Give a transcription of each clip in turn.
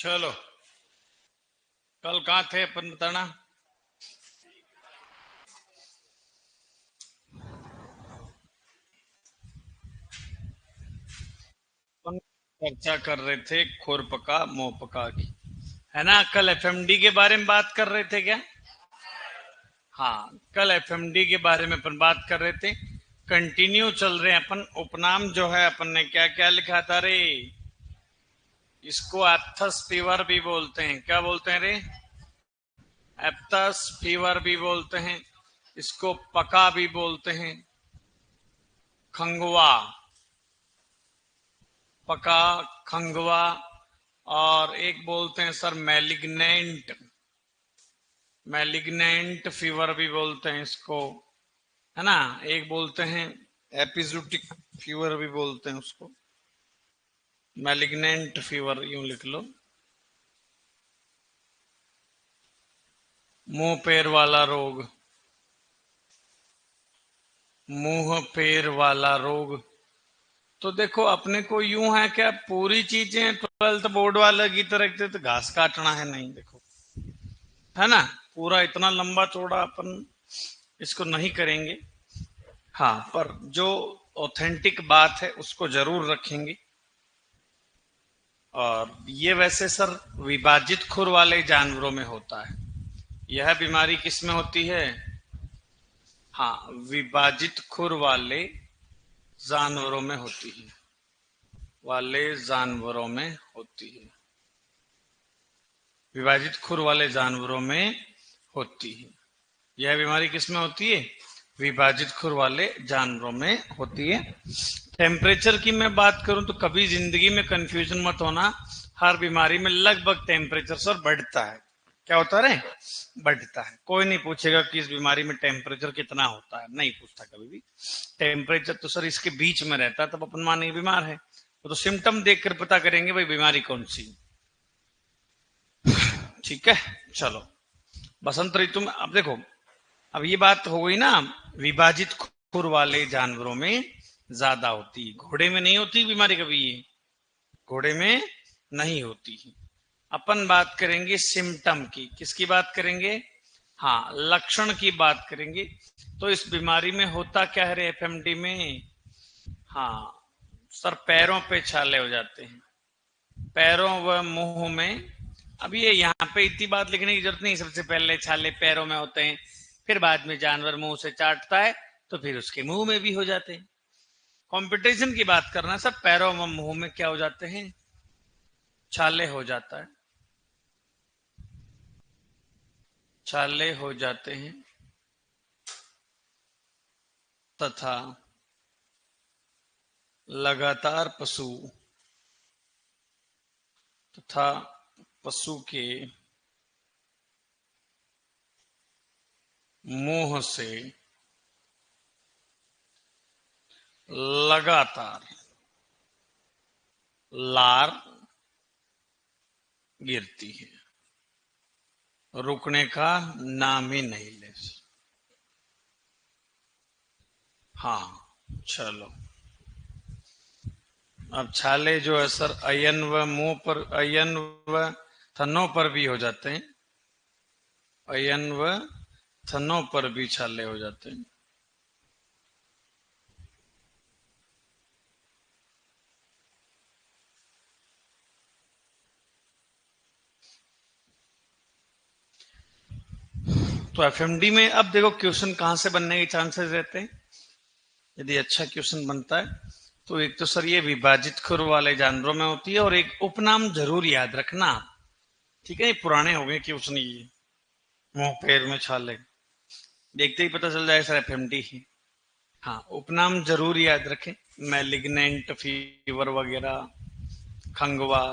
चलो, कल कहाँ थे अपन, बताना। अपन चर्चा कर रहे थे खुरपका मोपका की, है ना। कल एफएमडी के बारे में बात कर रहे थे क्या? हाँ, कल एफएमडी के बारे में अपन बात कर रहे थे। कंटिन्यू चल रहे हैं अपन। उपनाम जो है अपन ने क्या क्या लिखा था रे? इसको एप्थस फीवर भी बोलते हैं। क्या बोलते हैं रे? एप्थस फीवर भी बोलते हैं। इसको पका भी बोलते हैं। खंगवा, पका, खंगवा। और एक बोलते हैं सर मैलिग्नेंट, मैलिग्नेंट फीवर भी बोलते हैं इसको, है ना। एक बोलते हैं एपिजूटिक फीवर भी बोलते हैं उसको। मैलिग्नेंट फीवर यूं लिख लो। मुंह पैर वाला रोग, मुंह पैर वाला रोग। तो देखो अपने को यूं है क्या, पूरी चीजें 12th बोर्ड वाले की तरह तो घास काटना है नहीं, देखो, है ना। पूरा इतना लंबा चौड़ा अपन इसको नहीं करेंगे। हाँ, पर जो ऑथेंटिक बात है उसको जरूर रखेंगे। और ये वैसे सर विभाजित खुर वाले जानवरों में होता है। यह बीमारी किस में होती है? हाँ, विभाजित खुर वाले जानवरों में होती है, वाले जानवरों में होती है, विभाजित खुर वाले जानवरों में होती है। यह बीमारी किस में होती है? विभाजित खुर वाले जानवरों में होती है। टेम्परेचर की मैं बात करूं तो कभी जिंदगी में कंफ्यूजन मत होना। हर बीमारी में लगभग टेम्परेचर सर बढ़ता है। क्या होता है? बढ़ता है। कोई नहीं पूछेगा कि इस बीमारी में टेम्परेचर कितना होता है, नहीं पूछता कभी भी। टेम्परेचर तो सर इसके बीच में रहता है, तब अपन मानेंगे बीमार है। तो सिम्टम देखकर पता करेंगे भाई बीमारी कौन सी। ठीक है, चलो। बसंत ऋतु में अब देखो, अब ये बात हो गई ना, विभाजित खुर वाले जानवरों में ज्यादा होती है, घोड़े में नहीं होती बीमारी कभी। ये घोड़े में नहीं होती है। अपन बात करेंगे सिम्टम की। किसकी बात करेंगे? हाँ, लक्षण की बात करेंगे। तो इस बीमारी में होता क्या है रे एफएमडी में? हाँ सर, पैरों पे छाले हो जाते हैं, पैरों व मुंह में। अब ये यहाँ पे इतनी बात लिखने की जरूरत नहीं। सबसे पहले छाले पैरों में होते हैं, फिर बाद में जानवर मुंह से चाटता है तो फिर उसके मुंह में भी हो जाते हैं। कंपटीशन की बात करना, सब पैरों व मुंह में क्या हो जाते हैं? छाले हो जाता है, छाले हो जाते हैं। तथा लगातार पशु तथा पशु के मुंह से लगातार लार गिरती है, रुकने का नाम ही नहीं ले। हाँ, चलो। अब छाले जो है सर अयन व मुंह पर, अयन व थनों पर भी हो जाते हैं, अयन व थनों पर भी छाले हो जाते हैं। तो एफएमडी में अब देखो क्वेश्चन कहां से बनने के चांसेस रहते हैं। यदि अच्छा क्वेश्चन बनता है तो एक तो सर ये विभाजित खुर वाले जानवरों में होती है, और एक उपनाम जरूर याद रखना। ठीक है, ये पुराने हो गए क्वेश्चन ये। मुंह पैर में छाले, देखते ही पता चल जाए सर एफएमडी ही। हाँ, उपनाम जरूर याद रखें। मैलिग्नेंट फीवर वगैरह, खंगवा।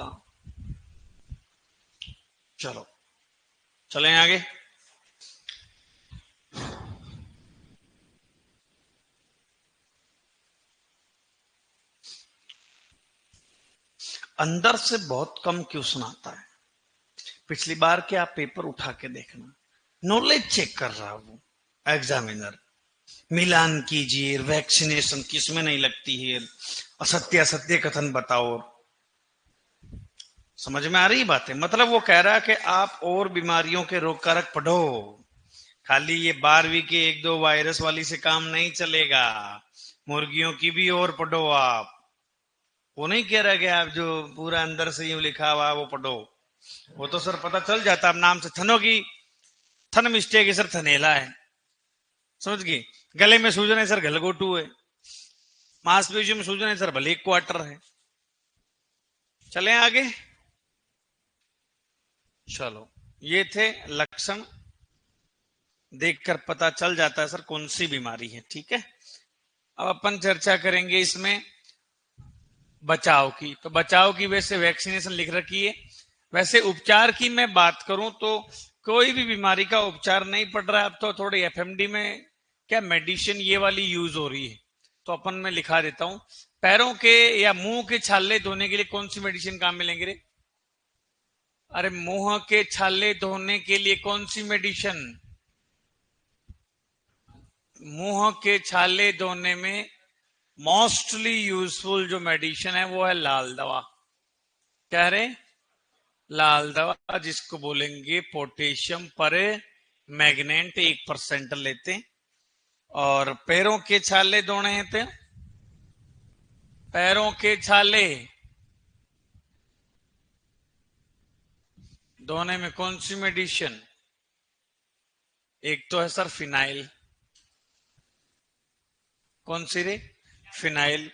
चलो, चलें आगे। अंदर से बहुत कम क्वेश्चन आता है। पिछली बार के आप पेपर उठा के देखना, नॉलेज चेक कर रहा हूं एग्जामिनर। मिलान कीजिए, वैक्सीनेशन किसमें नहीं लगती है, असत्य असत्य कथन बताओ। समझ में आ रही बातें? मतलब वो कह रहा है कि आप और बीमारियों के रोग कारक पढ़ो, खाली ये 12वीं के एक दो वायरस वाली से काम नहीं चलेगा, मुर्गियों की भी और पढ़ो आप। वो नहीं कह रहा कि आप जो पूरा अंदर से यूं लिखा हुआ वो पढ़ो, वो तो सर पता चल जाता। अब नाम से थनों की थन मिस्टेक है सर, थनेला है, समझ गए? गले में सूजन है सर, गलगोटू है। मांसपेशियों में सूजन है सर, भले एक क्वार्टर है। चलें आगे। चलो, ये थे लक्षण, देखकर पता चल जाता है सर कौन सी बीमारी है। ठीक है, अब अपन चर्चा करेंगे इसमें बचाव की। तो बचाव की वैसे वैक्सीनेशन लिख रखी है। वैसे उपचार की मैं बात करूं तो कोई भी बीमारी का उपचार नहीं पड़ रहा है अब तो। थोड़ी एफएमडी में क्या मेडिसिन ये वाली यूज हो रही है, तो अपन में लिखा देता हूं। पैरों के या मुंह के छाले धोने के लिए कौन सी मेडिसिन काम मिलेंगे रे? अरे मुंह के छाले धोने के लिए कौन सी मेडिसिन? मुंह के छाले धोने में मोस्टली यूजफुल जो मेडिसिन है वो है लाल दवा। क्या रे? लाल दवा, जिसको बोलेंगे पोटेशियम पर मैग्नेट 1% लेते हैं। और पैरों के छाले धोने हैं तो पैरों के छाले धोने में कौन सी मेडिसिन? एक तो है सर फिनाइल। कौन सी रे? फिनाइल।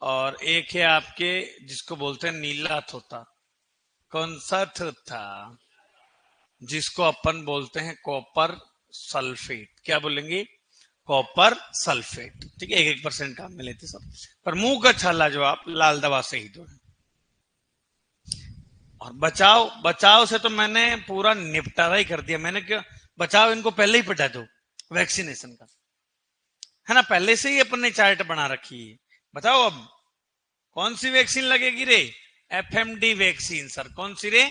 और एक है आपके जिसको बोलते हैं नीला थोथा। कौन सा थोथा? जिसको अपन बोलते हैं कॉपर सल्फेट। क्या बोलेंगे? Copper sulphate. ठीक है, 1% काम में लेते सब। पर मुंह का छाला जो आप लाल दवा से ही दो। और बचाव, बचाव से तो मैंने पूरा निपटारा ही कर दिया। मैंने क्यों बचाव, इनको पहले ही पटा दो वैक्सीनेशन का, है ना? पहले से ही अपन ने चार्ट बना रखी है। बताओ अब कौन सी वैक्सीन लगेगी रे? FMD vaccine sir. कौन सी रे?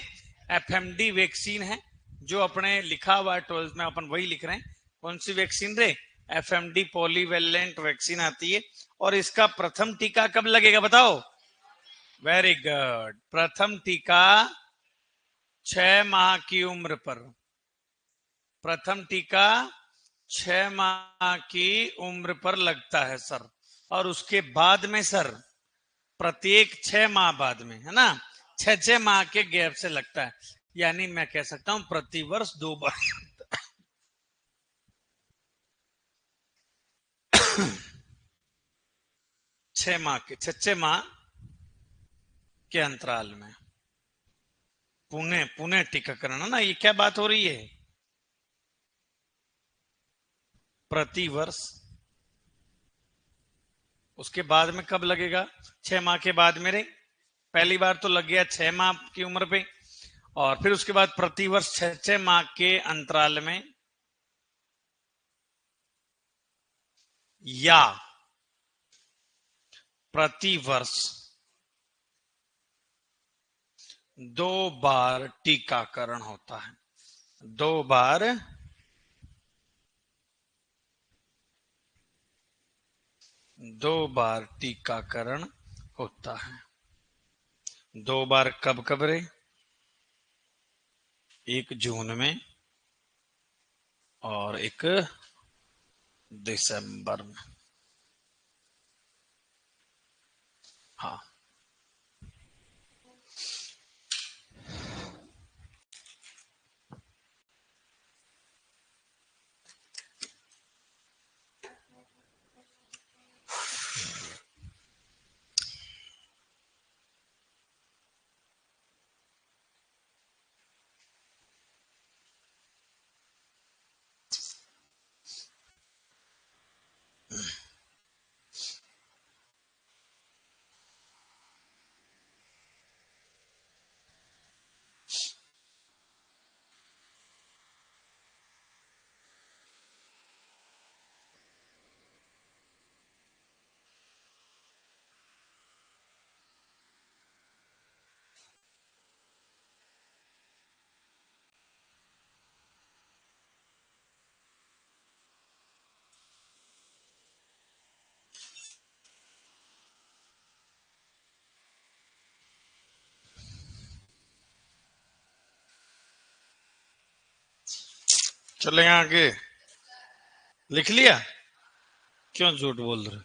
एफएमडी वैक्सीन है जो अपने लिखा हुआ है 12th में, अपन वही लिख रहे हैं। कौन सी वैक्सीन रे? एफएमडी पॉलीवेलेंट वैक्सीन आती है। और इसका प्रथम टीका कब लगेगा बताओ? Very good. प्रथम टीका 6 माह की उम्र पर। प्रथम टीका 6 माह की उम्र पर लगता है सर। और उसके बाद में सर प्रत्येक 6 माह बाद में, है ना, 6 6 माह के गैप से लगता है। यानी मैं कह सकता हूं प्रतिवर्ष 2 बार 6 माह के 6 6 माह के अंतराल में पुणे पुणे टीकाकरण, है ना? ये क्या बात हो रही है? प्रतिवर्ष। उसके बाद में कब लगेगा? 6 माह के बाद मेरे पहली बार तो लग गया 6 माह की उम्र पे। और फिर उसके बाद प्रतिवर्ष 6 6 माह के अंतराल में, या प्रतिवर्ष 2 बार टीकाकरण होता है। 2 बार, 2 बार टीकाकरण होता है। 2 बार कब कब रे? एक जून में और एक दिसंबर में। हाँ, चलें आगे। लिख लिया? क्यों झूठ बोल रहे?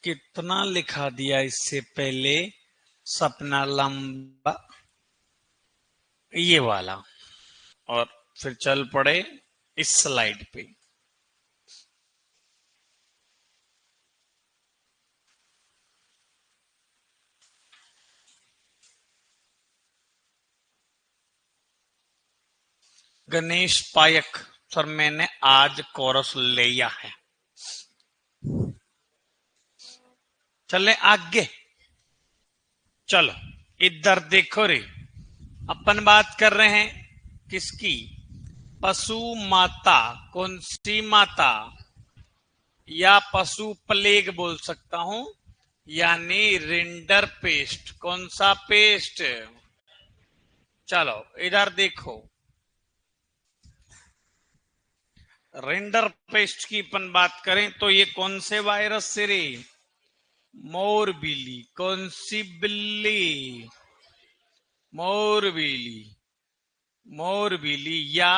कितना लिखा दिया इससे पहले? सपना लंबा, ये वाला। और फिर चल पड़े इस स्लाइड पे। गणेश पायक सर, मैंने आज कोरस लिया है। चले आगे। चलो इधर देखो रे। अपन बात कर रहे हैं किसकी? पशु माता। कौन सी माता? या पशु प्लेग बोल सकता हूं, यानी रिंडर पेस्ट। कौन सा पेस्ट? चलो इधर देखो। रेंडर पेस्ट की अपन बात करें तो ये कौन से वायरस से रे? मोर बिल्ली। कौन सी बिल्ली? मोर बिल्ली। मोर बिल्ली या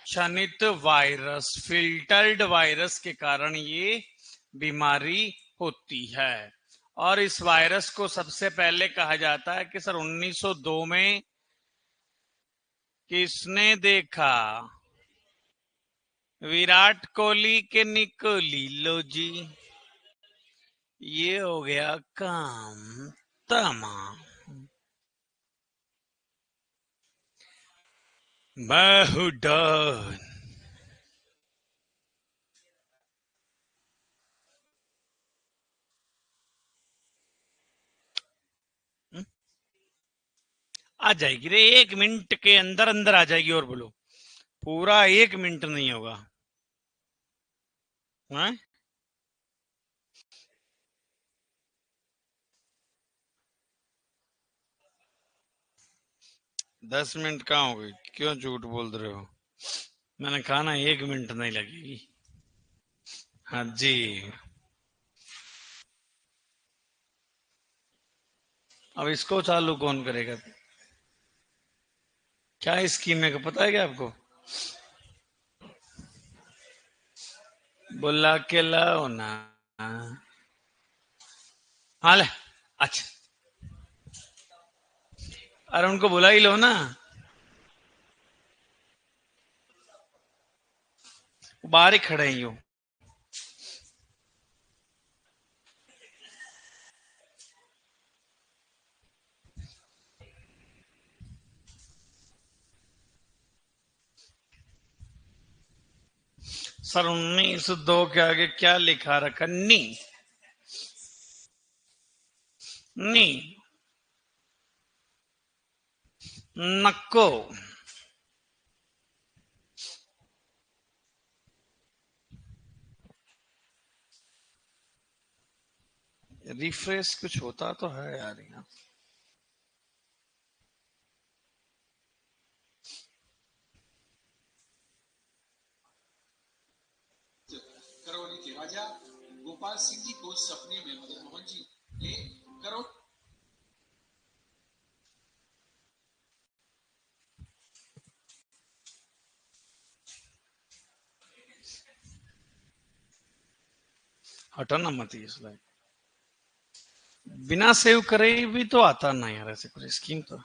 क्षनित वायरस, फिल्टर्ड वायरस के कारण ये बीमारी होती है। और इस वायरस को सबसे पहले कहा जाता है कि सर 1902 में किसने देखा? विराट कोहली के निकोली लो जी। ये हो गया काम तमाम। मैं हूं डॉन। आ जाएगी रे, 1 मिनट के अंदर अंदर आ जाएगी। और बोलो, पूरा 1 मिनट नहीं होगा। है? 10 मिनट कहाँ हो गई? क्यों झूठ बोल रहे हो? मैंने कहा ना 1 मिनट नहीं लगेगी। हाँ जी। अब इसको चालू कौन करेगा? क्या स्कीम है पता है क्या आपको? बुला के लाओ ना। हाँ ले। अच्छा, अरे उनको बुला ही लो ना। बाहर ही खड़े हैं यूं। सर 1902 के आगे क्या लिखा रखा? नी। नी। नको। रिफ्रेश कुछ होता तो है यार यहाँ। करौली के राजा गोपाल सिंह जी को सपने में मदन मोहन जी ने करोड़। हटाना मत ये स्लाइड। बिना सेव करे भी तो आता ना यार ऐसे कुछ स्कीम तो।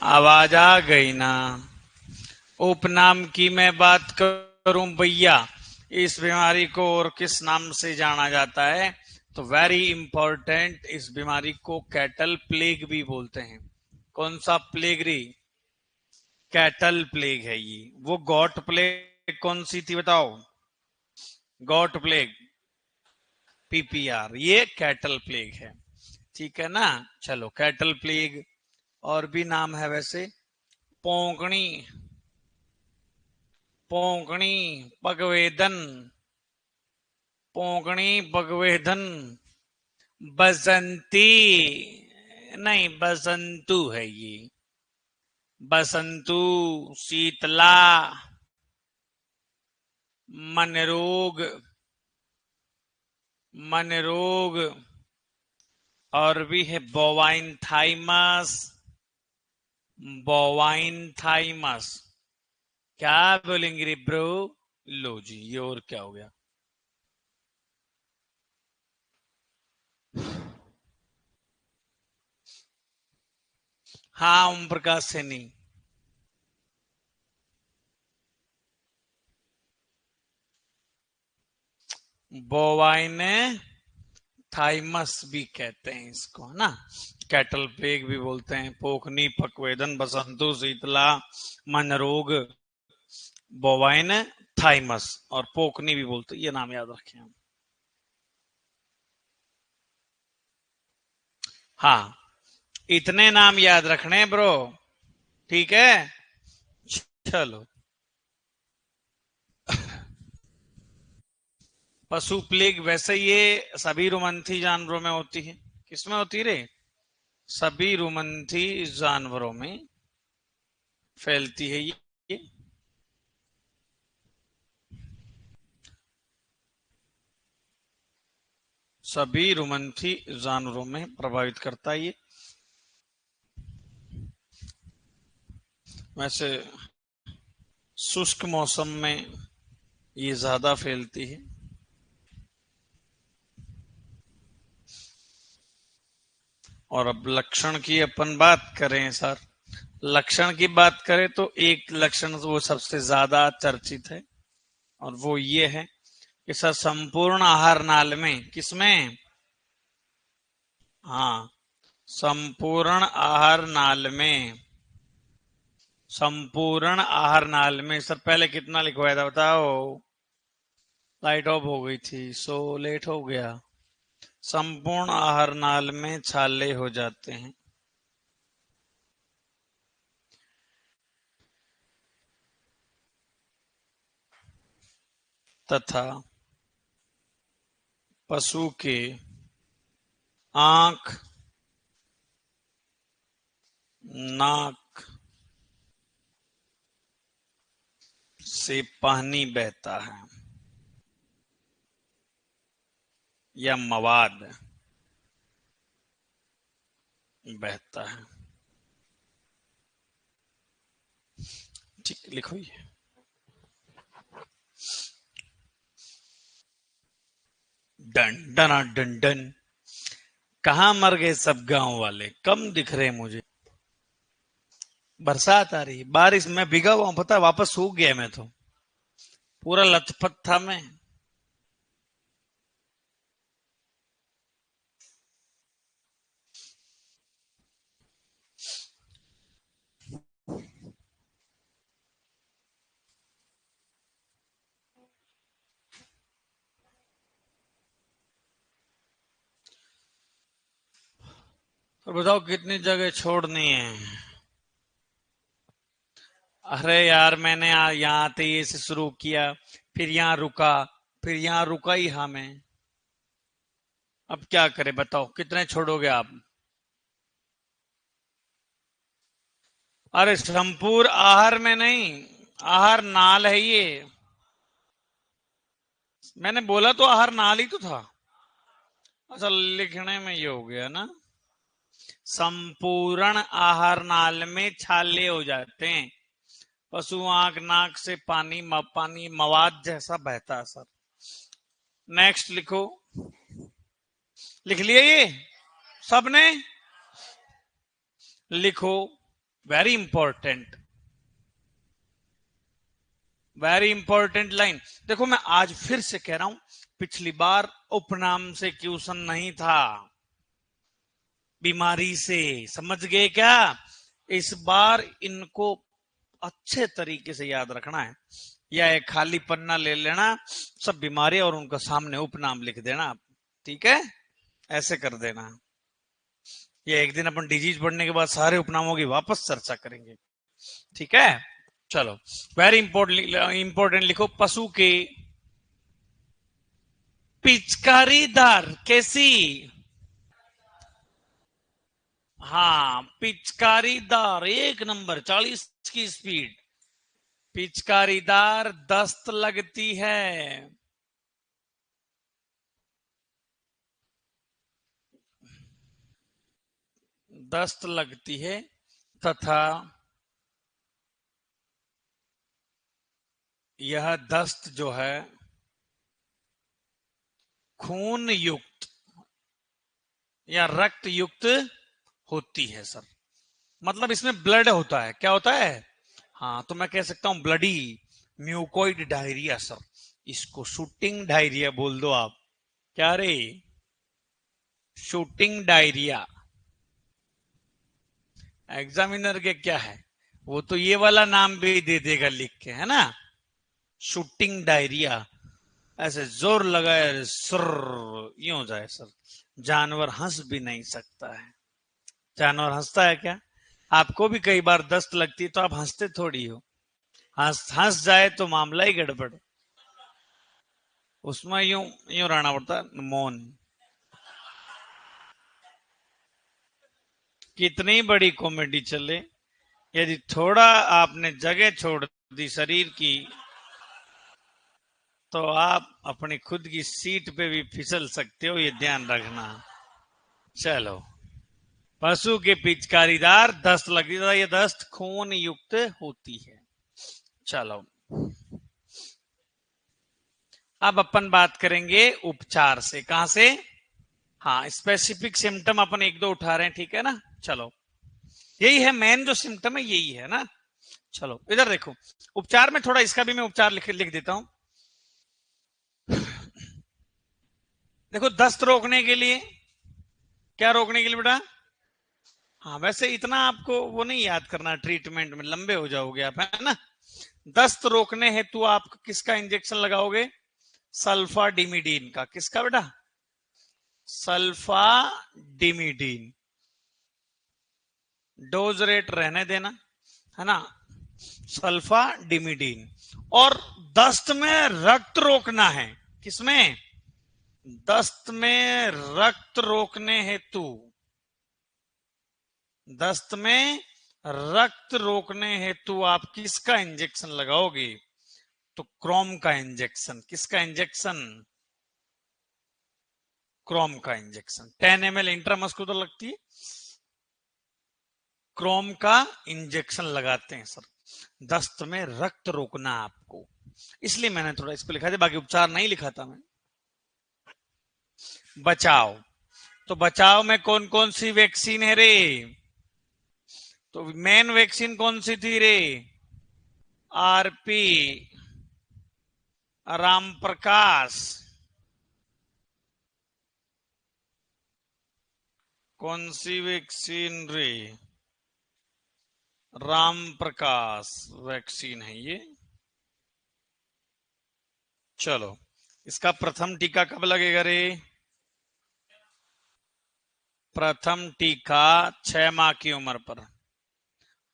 आवाज आ गई ना। उपनाम की मैं बात करूं भैया, इस बीमारी को और किस नाम से जाना जाता है? तो वेरी इंपॉर्टेंट, इस बीमारी को कैटल प्लेग भी बोलते हैं। कौन सा प्लेग री? कैटल प्लेग है ये। वो गॉट प्लेग कौन सी थी बताओ? गॉट प्लेग, पीपीआर, ये कैटल प्लेग है। ठीक है ना? चलो, कैटल प्लेग। और भी नाम है वैसे। पोंकणी, पोंकणी पगवेदन, पोंकणी पगवेदन, बसंती, नहीं बसंतु है ये। बसंतु, शीतला, मनरोग, मनरोग। और भी है बोवाइन थाइमस, बोवाइन थाइमस। क्या बोलेंगे रे ब्रो? लो जी, ये और क्या हो गया? हाँ, ओम प्रकाश सैनी। बोवाइन थाइमस भी कहते हैं इसको, है ना? कैटल प्लेग भी बोलते हैं, पोखनी पकवेदन, बसंतु, शीतला, मनरोग, बोवाइन थाइमस, और पोकनी भी बोलते हैं। ये नाम याद रखें हम। हाँ, इतने नाम याद रखने ब्रो। ठीक है, चलो। पशु प्लेग वैसे ये सभी रुमंथी जानवरों में होती है। किसमें होती रे? सभी रुमंथी जानवरों में फैलती है ये। सभी रुमंथी जानवरों में प्रभावित करता है ये। वैसे शुष्क मौसम में ये ज्यादा फैलती है। और अब लक्षण की अपन बात करें सर, लक्षण की बात करें तो एक लक्षण वो सबसे ज्यादा चर्चित है, और वो ये है कि सर संपूर्ण आहार नाल में, किसमें? हाँ, संपूर्ण आहार नाल में, संपूर्ण आहार नाल में। सर पहले कितना लिखवाया था बताओ? लाइट ऑफ हो गई थी, सो लेट हो गया। संपूर्ण आहार नाल में छाले हो जाते हैं, तथा पशु के आंख, नाक से पानी बहता है, या मवाद बहता है। ठीक, लिखो ये। Done done done done. कहाँ मर गए सब गांव वाले? कम दिख रहे मुझे। बरसात आ रही, बारिश में भीगा हुआ हूं, पता है, वापस सूख गया मैं तो। पूरा लथपथ था मैं। तो बताओ कितनी जगह छोड़नी है? अरे यार, मैंने यहाँ आते ही से शुरू किया, फिर यहाँ रुका, फिर यहाँ रुका ही हाँ मैं। अब क्या करें बताओ, कितने छोड़ोगे आप? अरे संपूर्ण आहार में नहीं, आहार नाल है ये। मैंने बोला तो आहार नाल ही तो था। अच्छा, लिखने में ये हो गया ना। संपूर्ण आहार नाल में छाले हो जाते हैं, पशु आंख नाक से पानी मवाद जैसा बहता है सर। नेक्स्ट लिखो। लिख लिया ये सबने? लिखो, very important, very important line. देखो मैं आज फिर से कह रहा हूं, पिछली बार उपनाम से क्वेश्चन नहीं था, बीमारी से। समझ गए क्या? इस बार इनको अच्छे तरीके से याद रखना है, या एक खाली पन्ना ले लेना, सब बीमारी और उनका सामने उपनाम लिख देना, ठीक है? ऐसे कर देना। ये एक दिन अपन डिजीज पढ़ने के बाद सारे उपनामों की वापस चर्चा करेंगे, ठीक है? चलो, वेरी इंपॉर्टेंट लिखो, पशु के पिचकारीदार कैसी? हाँ, पिचकारीदार, एक नंबर, 40 की स्पीड। पिचकारीदार दस्त लगती है। दस्त लगती है तथा यह दस्त जो है खून युक्त या रक्त युक्त होती है सर। मतलब इसमें ब्लड होता है, क्या होता है? हाँ, तो मैं कह सकता हूं ब्लडी म्यूकोइड डायरिया सर। इसको शूटिंग डायरिया बोल दो आप। क्या रे? Shooting diarrhoea. एग्जामिनर के क्या है, वो तो ये वाला नाम भी दे देगा लिख के, है ना? शूटिंग डायरिया, ऐसे जोर लगाए सर, यूं हो जाए सर। जानवर हंस भी नहीं सकता है। जानवर हंसता है क्या? आपको भी कई बार दस्त लगती है तो आप हंसते थोड़ी हो। हंस हंस जाए तो मामला ही गड़बड़। उसमें यूं यूं रहना पड़ता है, मौन। कितनी बड़ी कॉमेडी चले, यदि थोड़ा आपने जगह छोड़ दी शरीर की, तो आप अपनी खुद की सीट पे भी फिसल सकते हो, ये ध्यान रखना। चलो, पशु के पिचकारीदार दस्त लगती है, ये दस्त खून युक्त होती है। चलो, अब अपन बात करेंगे उपचार से। कहां से? हाँ, स्पेसिफिक सिम्टम अपन एक दो उठा रहे हैं, ठीक है ना? चलो, यही है मेन जो सिम्टम है, यही है ना? चलो इधर देखो, उपचार में थोड़ा इसका भी मैं उपचार लिख देता हूं। देखो, दस्त रोकने के लिए, क्या रोकने के लिए बेटा? हाँ, वैसे इतना आपको वो नहीं याद करना, ट्रीटमेंट में लंबे हो जाओगे आप, है ना? दस्त रोकने हेतु आप किसका इंजेक्शन लगाओगे? सल्फाडिमिडीन का। किसका बेटा? सल्फाडिमिडीन। डोज रेट रहने देना, है ना? सल्फाडिमिडीन। और दस्त में रक्त रोकना है। किसमें? दस्त में रक्त रोकने हेतु, दस्त में रक्त रोकने हेतु आप किसका इंजेक्शन लगाओगे? तो क्रोम का इंजेक्शन। किसका इंजेक्शन? क्रोम का इंजेक्शन। 10 ml इंट्रामस्कुलर लगती है, क्रोम का इंजेक्शन लगाते हैं सर। दस्त में रक्त रोकना आपको, इसलिए मैंने थोड़ा इसको लिखा था, बाकी उपचार नहीं लिखा था मैं। बचाव, तो बचाव में कौन कौन सी वैक्सीन है रे? तो मेन वैक्सीन कौन सी थी रे? आरपी, राम प्रकाश। कौन सी वैक्सीन रे? राम प्रकाश वैक्सीन है ये। चलो, इसका प्रथम टीका कब लगेगा रे? प्रथम टीका 6 माह की उम्र पर।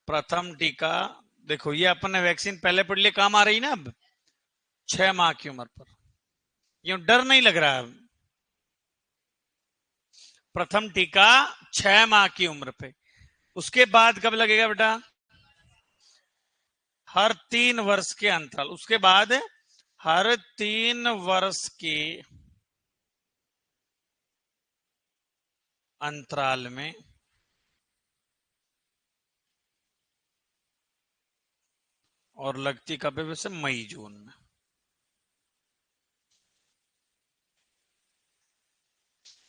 प्रथम टीका, देखो ये अपन ने वैक्सीन पहले पढ़ लिया, काम आ रही ना अब। 6 माह की उम्र पर, यूं डर नहीं लग रहा है। प्रथम टीका 6 माह की उम्र पे। उसके बाद कब लगेगा बेटा? हर 3 वर्ष के अंतराल। उसके बाद हर 3 वर्ष के अंतराल में। और लगती कब है वैसे? मई जून में।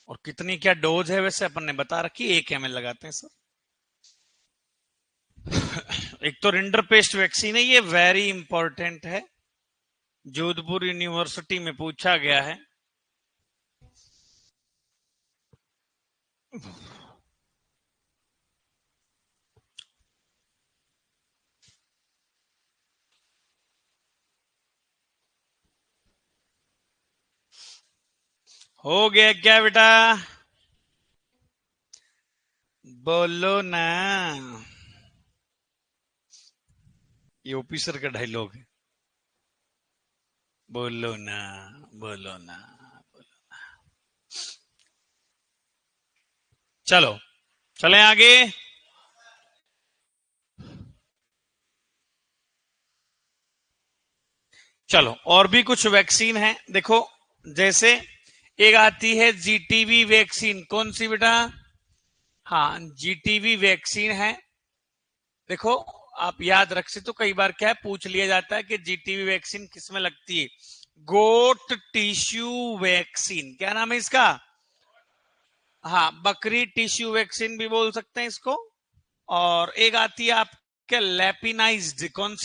और कितनी क्या डोज है वैसे अपन ने बता रखी, 1 ml लगाते हैं सर। एक तो रिंडरपेस्ट वैक्सीन है, ये वेरी इंपॉर्टेंट है, जोधपुर यूनिवर्सिटी में पूछा गया है। हो गया क्या बेटा, बोलो ना। ये ऑफिसर का डायलॉग है, बोलो ना, बोलो ना, बोलो ना। चलो चलें आगे। चलो और भी कुछ वैक्सीन है, देखो जैसे एक आती है जीटीवी वैक्सीन, कौन सी बेटा? हाँ, जीटीवी वैक्सीन है। देखो आप याद रख से, तो कई बार क्या है पूछ लिया जाता है कि जीटीवी वैक्सीन किसमें लगती है। गोट टिश्यू वैक्सीन, क्या नाम है इसका? हाँ, बकरी टिश्यू वैक्सीन भी बोल सकते हैं इसको। और एक आती है आपके लैपिनाइज्ड, कौन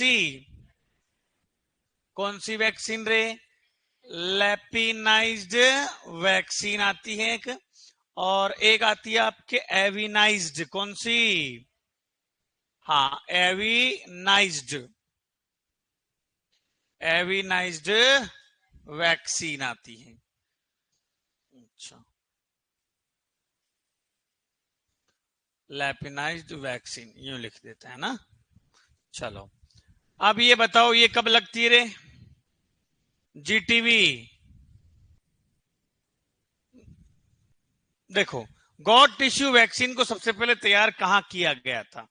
सी वैक्सीन रे? लैपिनाइज्ड वैक्सीन आती है एक। और एक आती है आपके एविनाइज्ड, कौन सी? हाँ, एविनाइज्ड, एविनाइज्ड वैक्सीन आती है। अच्छा, लैपिनाइज्ड वैक्सीन यूं लिख देते हैं ना। चलो अब ये बताओ ये कब लगती है रे जीटीवी? देखो, गॉड टिश्यू वैक्सीन को सबसे पहले तैयार कहां किया गया था?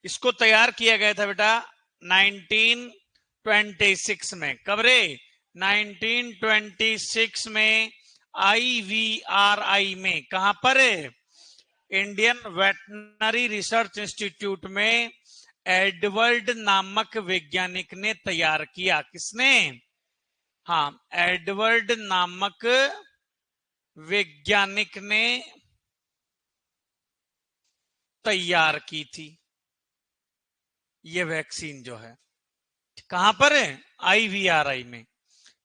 इसको तैयार किया गया था बेटा 1926 में। कब रे? 1926 में आईवीआरआई में। कहां पर? इंडियन वेटनरी रिसर्च इंस्टीट्यूट में एडवर्ड नामक वैज्ञानिक ने तैयार किया। किसने? हाँ, एडवर्ड नामक वैज्ञानिक ने तैयार की थी ये वैक्सीन जो है। कहां पर है? आईवीआरआई में।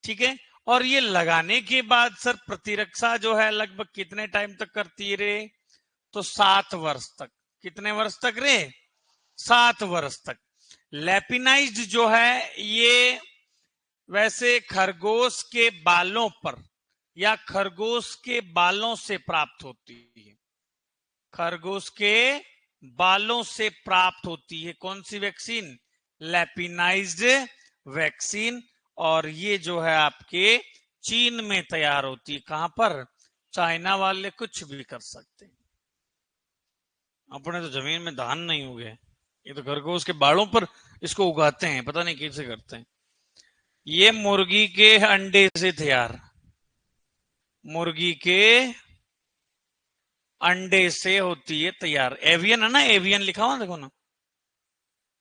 ठीक है। और ये लगाने के बाद सर प्रतिरक्षा जो है लगभग कितने टाइम तक करती है रे? तो 7 वर्ष तक। कितने वर्ष तक रे? 7 वर्ष तक। लैपिनाइज्ड जो है ये वैसे खरगोश के बालों पर या खरगोश के बालों से प्राप्त होती है। खरगोश के बालों से प्राप्त होती है कौन सी वैक्सीन? लैपिनाइज्ड वैक्सीन। और ये जो है आपके चीन में तैयार होती है। कहां पर? चाइना वाले कुछ भी कर सकते हैं, अपने तो जमीन में धान नहीं उगे, ये तो खरगोश के बालों पर इसको उगाते हैं, पता नहीं कैसे करते हैं। ये मुर्गी के अंडे से तैयार, मुर्गी के अंडे से होती है तैयार। एवियन है ना, एवियन लिखा हुआ देखो ना,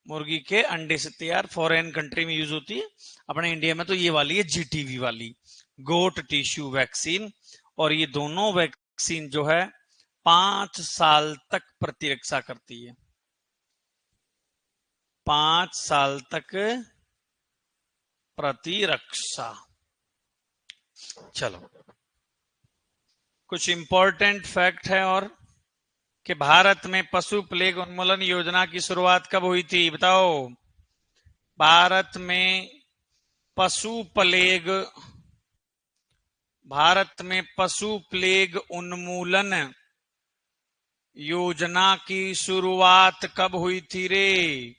मुर्गी के अंडे से तैयार। फॉरेन कंट्री में यूज होती है, अपने इंडिया में तो ये वाली है जीटीवी वाली, गोट टिश्यू वैक्सीन। और ये दोनों वैक्सीन जो है 5 साल तक प्रतिरक्षा करती है, 5 साल तक प्रतिरक्षा। चलो कुछ इंपॉर्टेंट फैक्ट है और कि भारत में पशु प्लेग उन्मूलन योजना की शुरुआत कब हुई थी बताओ? भारत में पशु प्लेग, भारत में पशु प्लेग उन्मूलन योजना की शुरुआत कब हुई थी रे?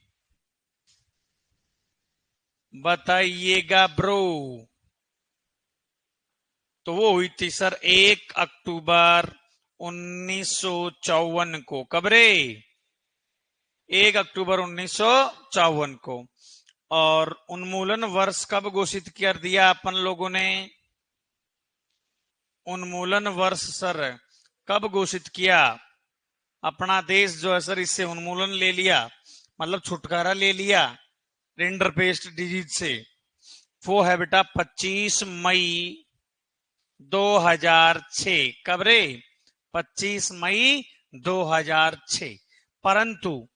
बताइएगा ब्रो। तो वो हुई थी सर 1 अक्टूबर 1954 को। कब रे? 1 अक्टूबर 1954 को। और उन्मूलन वर्ष कब घोषित कर दिया अपन लोगों ने? उन्मूलन वर्ष सर कब घोषित किया? अपना देश जो है सर इससे उन्मूलन ले लिया, मतलब छुटकारा ले लिया रिंडरपेस्ट डिजीज से। वो है बेटा 25 मई 2006। कब रे? 25 मई 2006। परंतु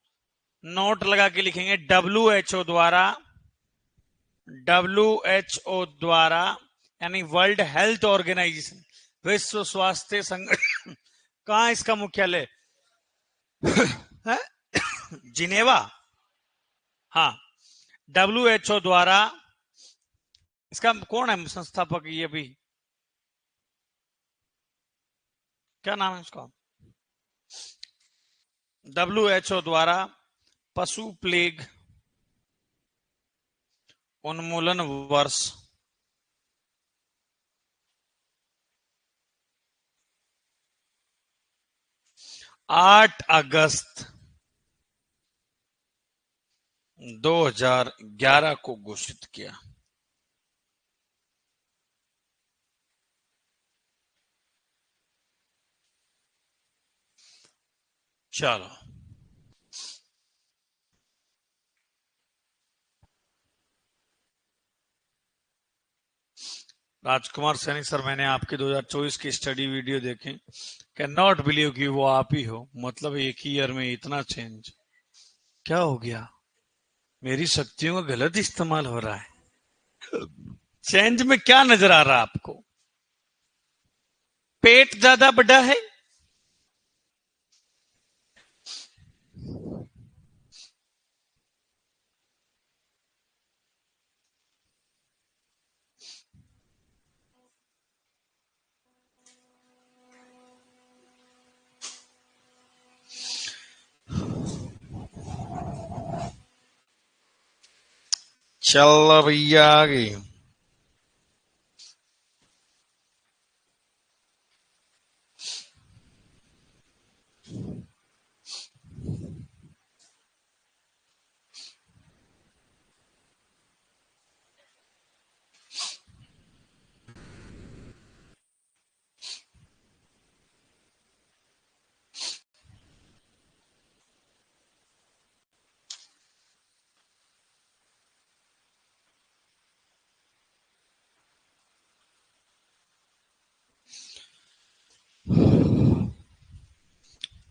नोट लगा के लिखेंगे डब्ल्यू एच ओ द्वारा यानी वर्ल्ड हेल्थ ऑर्गेनाइजेशन, विश्व स्वास्थ्य संगठन। कहां इसका मुख्यालय है? जिनेवा। हाँ, डब्ल्यूएचओ द्वारा, इसका कौन है संस्थापक? ये भी क्या नाम है इसका? डब्ल्यूएचओ द्वारा पशु प्लेग उन्मूलन वर्ष 8 अगस्त 2011 को घोषित किया। चलो, राजकुमार सैनी सर, मैंने आपके 2024 की स्टडी वीडियो देखे, कैन नॉट बिलीव कि वो आप ही हो। मतलब एक ही ईयर में इतना चेंज, क्या हो गया? मेरी शक्तियों का गलत इस्तेमाल हो रहा है? चेंज में क्या नजर आ रहा है आपको? पेट ज्यादा बड़ा है? चल भैया आगे।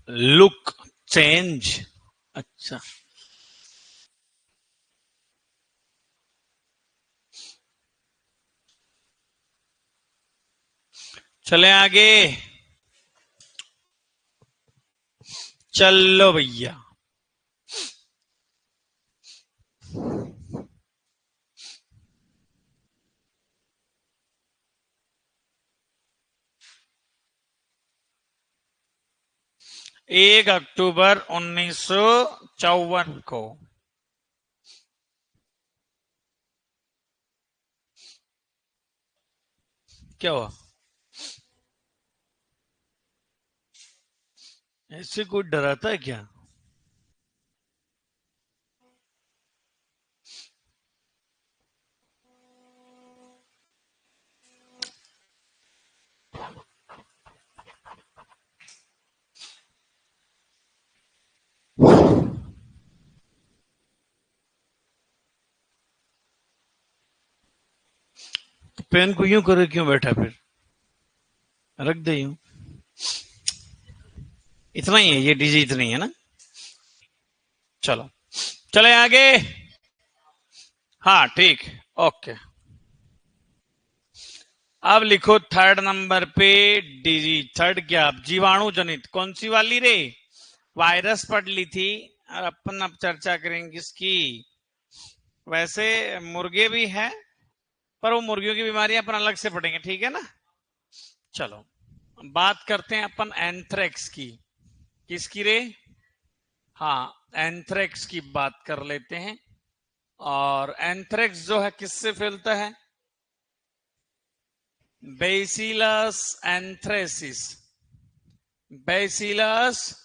लुक चेंज, अच्छा। चले आगे, चलो भैया। एक अक्टूबर 1954 को क्या हुआ? ऐसे कोई डराता है क्या? तो पेन को यूं करे क्यों बैठा? फिर रख दे यूं। इतना ही है ये डीजे, इतना ही है ना? चलो, चले आगे। हाँ ठीक, ओके। अब लिखो थर्ड नंबर पे डीजी। थर्ड क्या? जीवाणु जनित। कौन सी वाली रे? वायरस पढ़ ली थी, और अपन अब चर्चा करेंगे इसकी। वैसे मुर्गे भी है, पर वो मुर्गियों की बीमारियां अपन अलग से पढ़ेंगे, ठीक है ना? चलो, बात करते हैं अपन एंथ्रेक्स की। किसकी रे? हाँ, एंथ्रेक्स की बात कर लेते हैं। और एंथ्रेक्स जो है किससे फैलता है? Bacillus anthracis. बेसिलस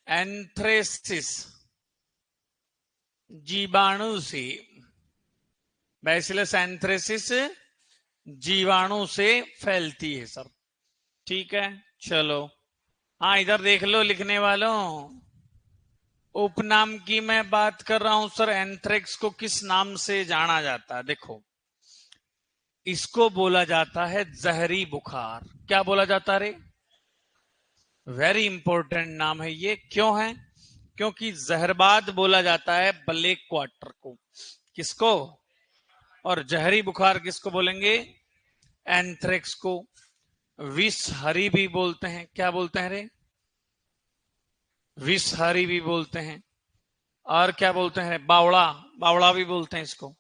एंथ्रेसिस जीवाणु से। बैसिलस एंथ्रेसिस जीवाणु से फैलती है सर, ठीक है। चलो, हाँ इधर देख लो लिखने वालों। उपनाम की मैं बात कर रहा हूं सर। एंथ्रेक्स को किस नाम से जाना जाता है? देखो, इसको बोला जाता है जहरी बुखार। क्या बोला जाता है रे? वेरी इंपॉर्टेंट नाम है ये। क्यों है? क्योंकि जहरबाद बोला जाता है ब्लैक क्वार्टर को। किसको? और जहरी बुखार किसको बोलेंगे? एंथ्रेक्स को। विषहरी भी बोलते हैं। क्या बोलते हैं रे? विषहरी भी बोलते हैं। और क्या बोलते हैं? बावड़ा। बावड़ा भी बोलते हैं इसको।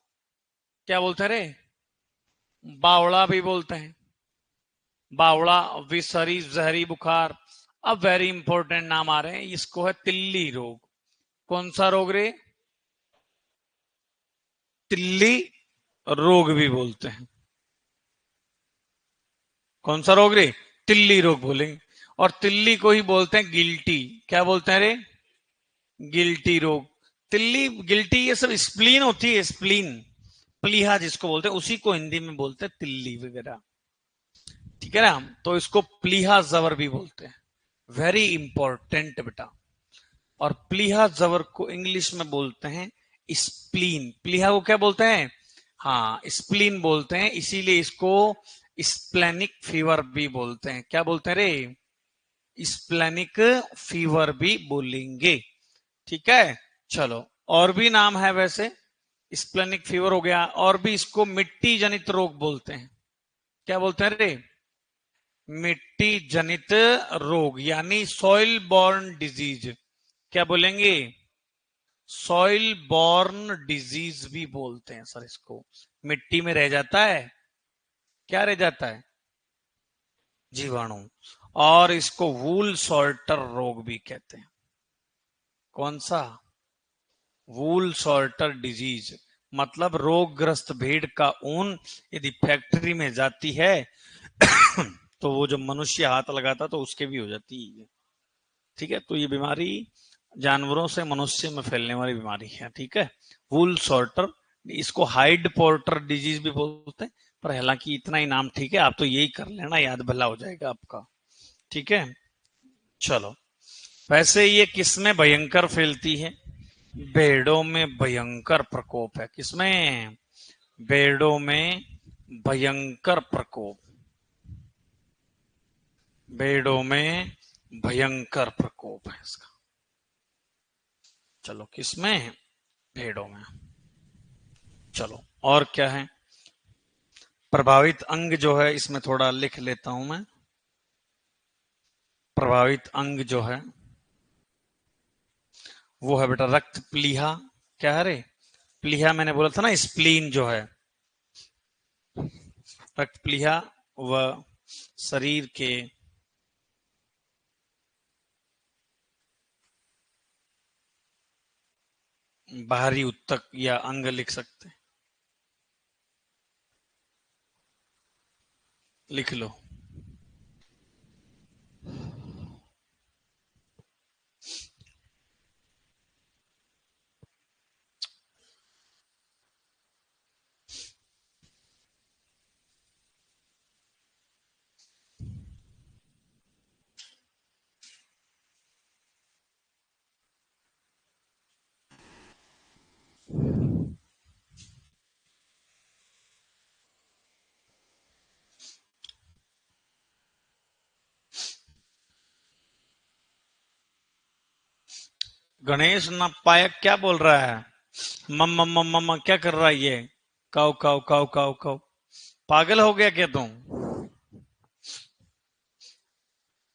क्या बोलते हैं रे? बावड़ा भी बोलते हैं। बावड़ा, विषहरी, जहरी बुखार। अब वेरी इंपॉर्टेंट नाम आ रहे हैं, इसको है तिल्ली रोग। कौन सा रोग रे? तिल्ली रोग भी बोलते हैं। कौन सा रोग रे? तिल्ली रोग बोलेंगे। और तिल्ली को ही बोलते हैं गिल्टी। क्या बोलते हैं रे? गिल्टी रोग। तिल्ली, गिल्टी, ये सब स्प्लीन होती है, स्प्लीन। प्लीहा जिसको बोलते हैं, उसी को हिंदी में बोलते हैं तिल्ली वगैरह। ठीक है ना? तो इसको प्लीहा जबर भी बोलते हैं। वेरी इंपॉर्टेंट बेटा। और प्लीहा जबर को इंग्लिश में बोलते हैं स्प्लीन। प्लीहा को क्या बोलते हैं? हाँ, स्प्लीन बोलते हैं। इसीलिए इसको स्प्लेनिक फीवर भी बोलते हैं। क्या बोलते हैं रे? स्प्लेनिक फीवर भी बोलेंगे। ठीक है, चलो। और भी नाम है वैसे। स्प्लेनिक फीवर हो गया, और भी इसको मिट्टी जनित रोग बोलते हैं। क्या बोलते हैं रे? मिट्टी जनित रोग, यानी सॉइल बॉर्न डिजीज। क्या बोलेंगे? सॉइल बॉर्न डिजीज भी बोलते हैं सर इसको। मिट्टी में रह जाता है। क्या रह जाता है? जीवाणु। और इसको वूल सॉर्टर रोग भी कहते हैं। कौन सा? वूल सॉर्टर डिजीज। मतलब रोगग्रस्त भेड़ का ऊन यदि फैक्ट्री में जाती है तो वो जो मनुष्य हाथ लगाता तो उसके भी हो जाती है। ठीक है, तो ये बीमारी जानवरों से मनुष्य में फैलने वाली बीमारी है। ठीक है, वूल सॉर्टर। इसको हाइड पोर्टर डिजीज भी बोलते हैं, पर हालांकि इतना ही नाम ठीक है, आप तो यही कर लेना, याद भला हो जाएगा आपका। ठीक है, चलो। वैसे ये किसमें भयंकर फैलती है? भेड़ों में भयंकर प्रकोप है। किसमें? भेड़ों में भयंकर प्रकोप। भेड़ों में भयंकर प्रकोप है इसका। चलो, किसमें? भेड़ों में। चलो, और क्या है? प्रभावित अंग जो है, इसमें थोड़ा लिख लेता हूं मैं। प्रभावित अंग जो है वो है बेटा रक्त प्लीहा। क्या है रे? प्लीहा मैंने बोला था ना, स्प्लीन जो है। रक्त प्लीहा व शरीर के बाहरी उत्तक या अंग लिख सकते हैं। लिख लो। गणेश नापायक क्या बोल रहा है? मम्मा मम्मा मम्मा क्या कर रहा है ये? Cow cow cow cow cow. पागल हो गया क्या तुम?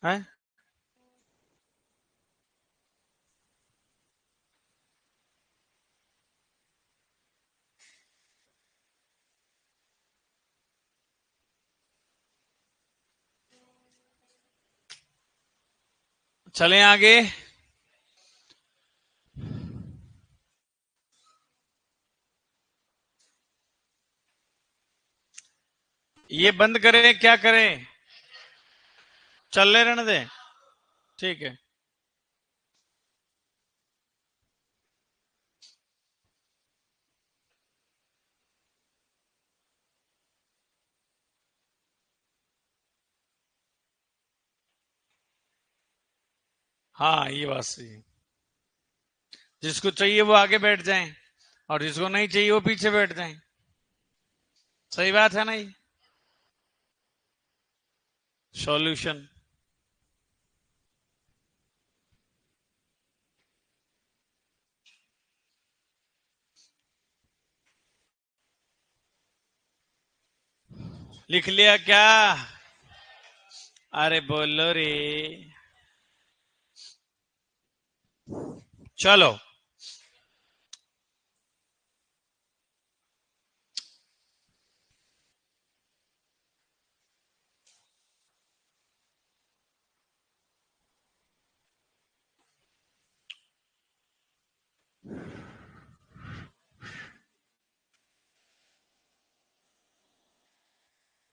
है? चलें आगे। ये बंद करें क्या करें? चल रहने दे। ठीक है। हाँ, ये बात सही है। जिसको चाहिए वो आगे बैठ जाए, और जिसको नहीं चाहिए वो पीछे बैठ जाए। सही बात है ना ये? सॉल्यूशन। लिख लिया क्या? अरे बोलो रे। चलो,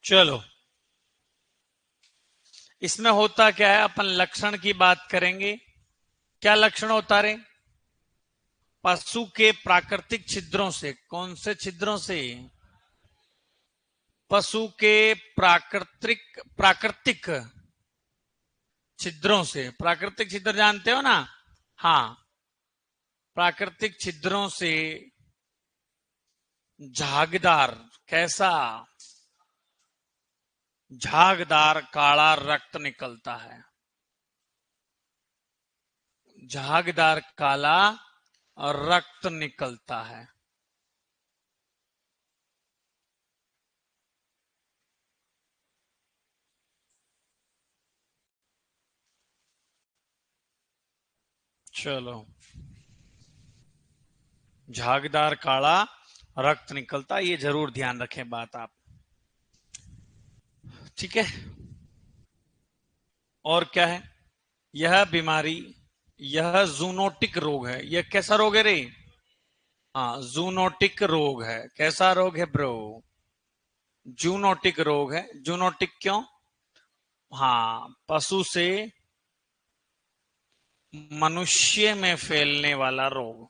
चलो, इसमें होता क्या है, अपन लक्षण की बात करेंगे। क्या लक्षण होता रे? पशु के प्राकृतिक छिद्रों से। कौन से छिद्रों से? पशु के प्राकृतिक प्राकृतिक छिद्रों से। प्राकृतिक छिद्र जानते हो ना? हाँ, प्राकृतिक छिद्रों से झागदार, कैसा? झागदार काला रक्त निकलता है। झागदार काला रक्त निकलता है। चलो, झागदार काला रक्त निकलता, ये जरूर ध्यान रखें बात आप। ठीक है। और क्या है? यह बीमारी, यह जूनोटिक रोग है। यह कैसा रोग है रे? हाँ, जूनोटिक रोग है। कैसा रोग है ब्रो? जूनोटिक रोग है। जूनोटिक क्यों? हाँ, पशु से मनुष्य में फैलने वाला रोग।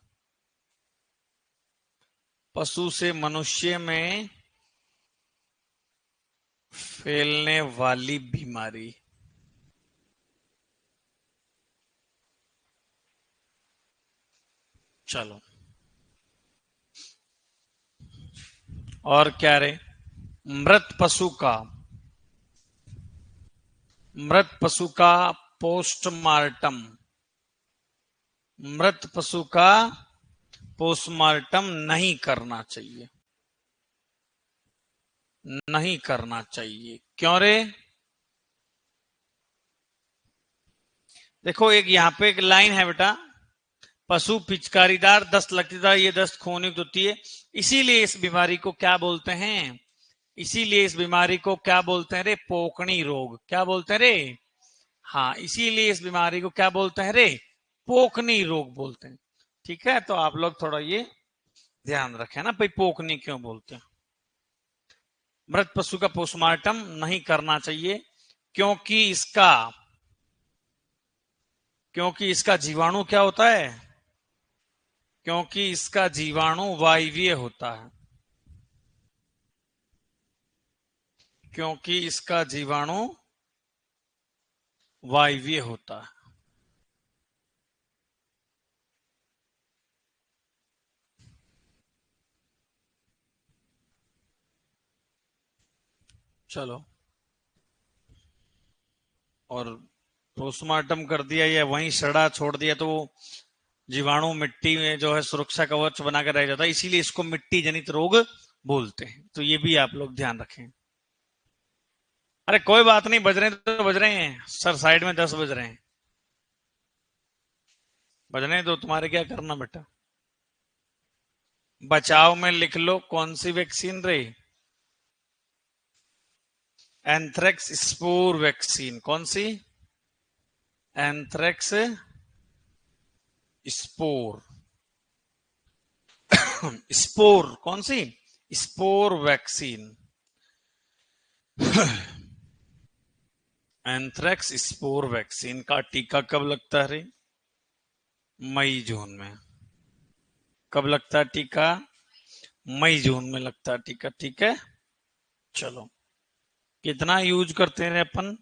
पशु से मनुष्य में फैलने वाली बीमारी। चलो, और क्या रे? मृत पशु का, मृत पशु का पोस्टमार्टम। मृत पशु का पोस्टमार्टम नहीं करना चाहिए। नहीं करना चाहिए। क्यों रे? देखो, एक यहां पे एक लाइन है बेटा, पशु पिचकारीदार, दस्त लगती है, ये दस्त खून युक्त होती है, इसीलिए इस बीमारी को क्या बोलते हैं? इसीलिए इस बीमारी को क्या बोलते हैं रे? पोकणी रोग। क्या बोलते हैं रे? हाँ, इसीलिए इस बीमारी को क्या बोलते हैं रे? पोकनी रोग बोलते हैं। ठीक है, तो आप लोग थोड़ा ये ध्यान रखें ना भाई, पोकनी क्यों बोलते हैं। मृत पशु का पोस्टमार्टम नहीं करना चाहिए, क्योंकि इसका क्योंकि इसका जीवाणु क्या होता है? क्योंकि इसका जीवाणु वायवीय होता है। क्योंकि इसका जीवाणु वायवीय होता है। चलो, और पोस्टमार्टम कर दिया या वहीं सड़ा छोड़ दिया तो वो जीवाणु मिट्टी में जो है सुरक्षा कवच बनाकर रह जाता है, इसीलिए इसको मिट्टी जनित रोग बोलते हैं। तो ये भी आप लोग ध्यान रखें। अरे कोई बात नहीं, बज रहे हैं तो बज रहे हैं सर, साइड में 10 बज रहे हैं, बजने दो। तुम्हारे क्या करना बेटा? बचाव में लिख लो, कौन सी वैक्सीन रे? Anthrax spore vaccine. कौन सी? Anthrax spore. स्पोर कौन सी? Spore vaccine. Anthrax spore vaccine का टीका कब लगता है रे? मई जून में। कब लगता है टीका? मई जून में लगता है टीका। ठीक है। चलो, कितना यूज करते हैं अपन?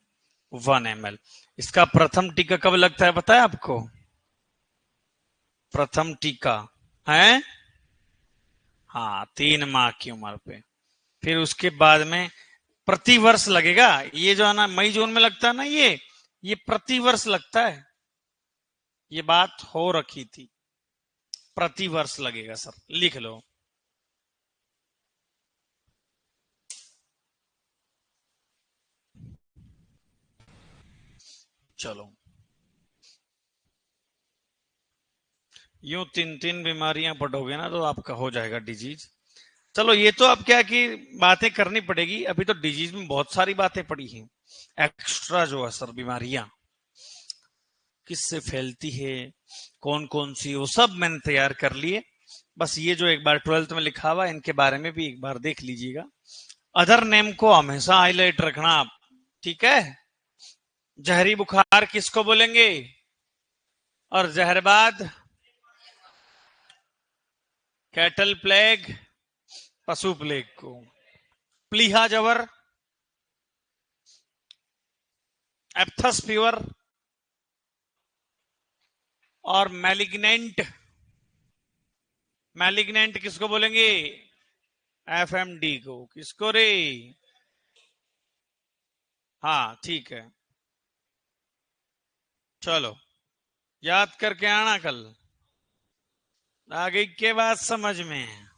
1 ml। इसका प्रथम टीका कब लगता है पता है आपको? प्रथम टीका है, हाँ, 3 माह की उम्र पे। फिर उसके बाद में प्रति वर्ष लगेगा। ये जो है ना, मई जून में लगता है ना, ये प्रति वर्ष लगता है। ये बात हो रखी थी, प्रति वर्ष लगेगा सर, लिख लो। चलो, यूं तीन तीन बीमारियां पढ़ोगे ना तो आपका हो जाएगा डिजीज। चलो, ये तो अब क्या कि बातें करनी पड़ेगी, अभी तो डिजीज में बहुत सारी बातें पड़ी हैं। एक्स्ट्रा जो असर बीमारियां किससे फैलती है, कौन कौन सी, वो सब मैंने तैयार कर लिए। बस ये जो एक बार 12th में लिखा हुआ इनके बारे में भी एक बार देख लीजिएगा। अदर नेम को हमेशा हाईलाइट रखना आप, ठीक है। जहरी बुखार किसको बोलेंगे, और जहरबाद कैटल प्लेग, पशु प्लेग को। प्लीहा जवर, एप्थस फीवर, और मैलिग्नेंट, मैलिग्नेंट किसको बोलेंगे, एफएमडी को। किसको रे, हाँ ठीक है। चलो, याद करके आना कल, आगे के बाद समझ में।